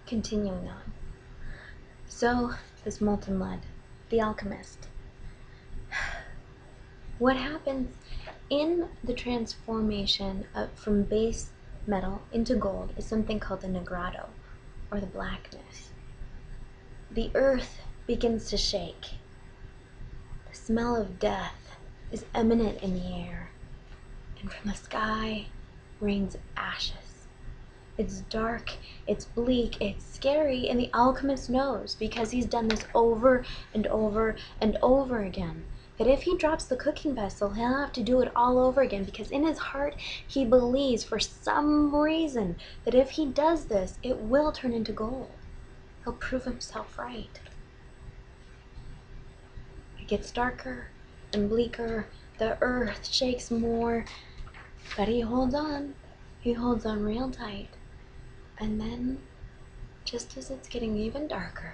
Continuing on. So, this molten lead, the alchemist. What happens in the transformation from base metal into gold is something called the negrado, or the blackness. The earth begins to shake. The smell of death is eminent in the air, and from the sky rains ashes. It's dark, it's bleak, it's scary, and the alchemist knows, because he's done this over and over and over again, that if he drops the cooking vessel, he'll have to do it all over again, because in his heart he believes for some reason that if he does this, it will turn into gold. He'll prove himself right. It gets darker and bleaker, the earth shakes more, but he holds on. He holds on real tight. And then, just as it's getting even darker,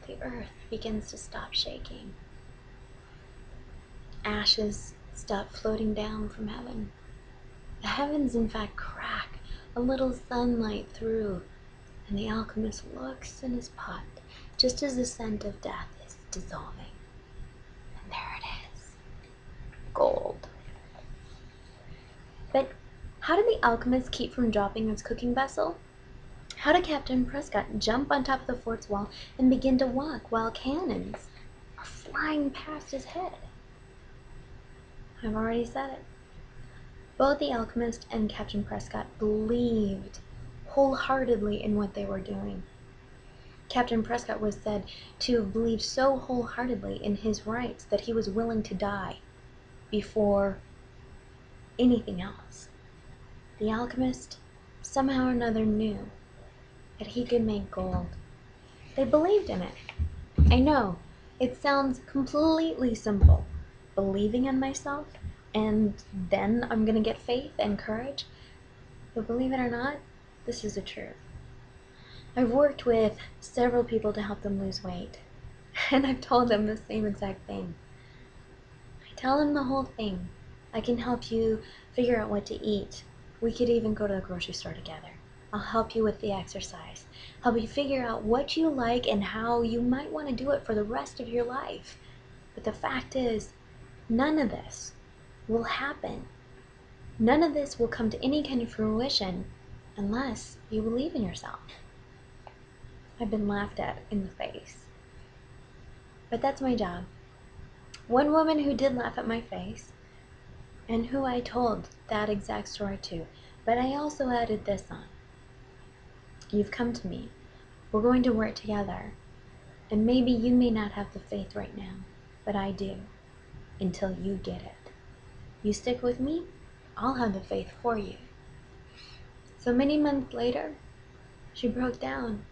the earth begins to stop shaking. Ashes stop floating down from heaven. The heavens, in fact, crack, a little sunlight through, and the alchemist looks in his pot just as the scent of death is dissolving. And there it is, gold. But how did the alchemist keep from dropping his cooking vessel? How did Captain Prescott jump on top of the fort's wall and begin to walk while cannons are flying past his head? I've already said it. Both the alchemist and Captain Prescott believed wholeheartedly in what they were doing. Captain Prescott was said to have believed so wholeheartedly in his rights that he was willing to die before anything else. The alchemist somehow or another knew that he could make gold. They believed in it. I know, it sounds completely simple. Believing in myself, and then I'm gonna get faith and courage. But believe it or not, this is the truth. I've worked with several people to help them lose weight, and I've told them the same exact thing. I tell them the whole thing. I can help you figure out what to eat. We could even go to the grocery store together. I'll help you with the exercise. Help you figure out what you like and how you might want to do it for the rest of your life. But the fact is, none of this will happen. None of this will come to any kind of fruition unless you believe in yourself. I've been laughed at in the face. But that's my job. One woman who did laugh at my face, and who I told that exact story to, but I also added this on. You've come to me. We're going to work together. And maybe you may not have the faith right now, but I do, until you get it. You stick with me, I'll have the faith for you. So many months later, she broke down,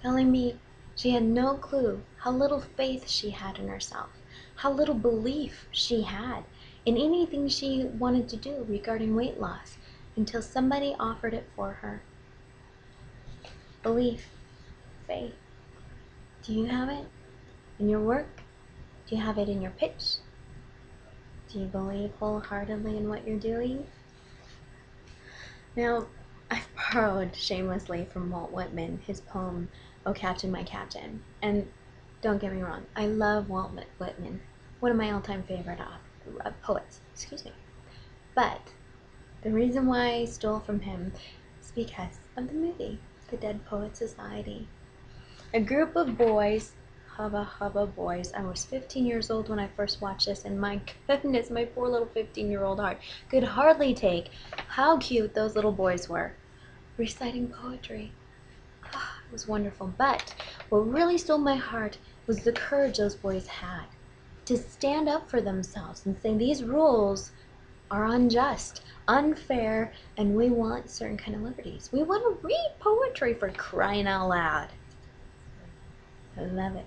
telling me she had no clue how little faith she had in herself, how little belief she had in anything she wanted to do regarding weight loss, until somebody offered it for her. Belief, faith. Do you have it in your work? Do you have it in your pitch? Do you believe wholeheartedly in what you're doing? Now, I've borrowed shamelessly from Walt Whitman his poem, "O Captain, My Captain." And don't get me wrong, I love Walt Whitman, one of my all-time favorite poets, But the reason why I stole from him is because of the movie, The Dead Poets Society. A group of boys, hubba boys. I was 15 years old when I first watched this, and my goodness, my poor little 15-year-old heart could hardly take how cute those little boys were, reciting poetry. It was wonderful. But what really stole my heart was the courage those boys had to stand up for themselves and say these rules are unjust, unfair, and we want certain kind of liberties. We want to read poetry, for crying out loud. I love it.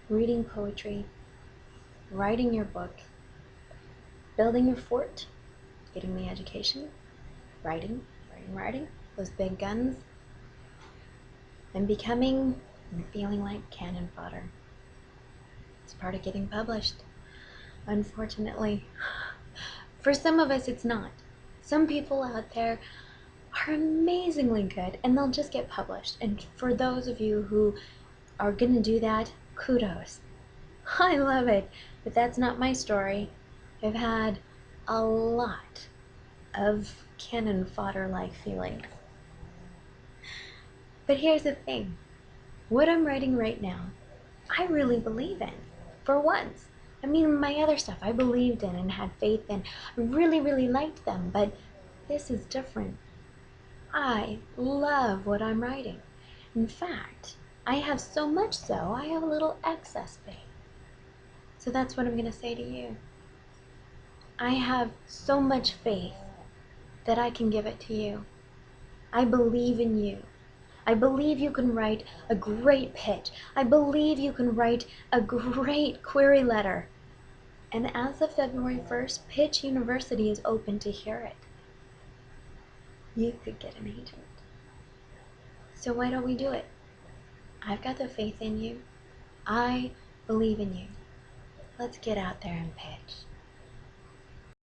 Reading poetry, writing your book, building your fort, getting the education, writing, those big guns, and becoming and feeling like cannon fodder. It's part of getting published. Unfortunately, for some of us it's not. Some people out there are amazingly good, and they'll just get published. And for those of you who are gonna do that, kudos. I love it, but that's not my story. I've had a lot of cannon fodder-like feelings. But here's the thing. What I'm writing right now, I really believe in. For once. I mean, my other stuff I believed in and had faith in. I really, really liked them, but this is different. I love what I'm writing. In fact, I have so much so, I have a little excess faith. So that's what I'm going to say to you. I have so much faith that I can give it to you. I believe in you. I believe you can write a great pitch. I believe you can write a great query letter. And as of February 1st, Pitch University is open to hear it. You could get an agent. So why don't we do it? I've got the faith in you. I believe in you. Let's get out there and pitch.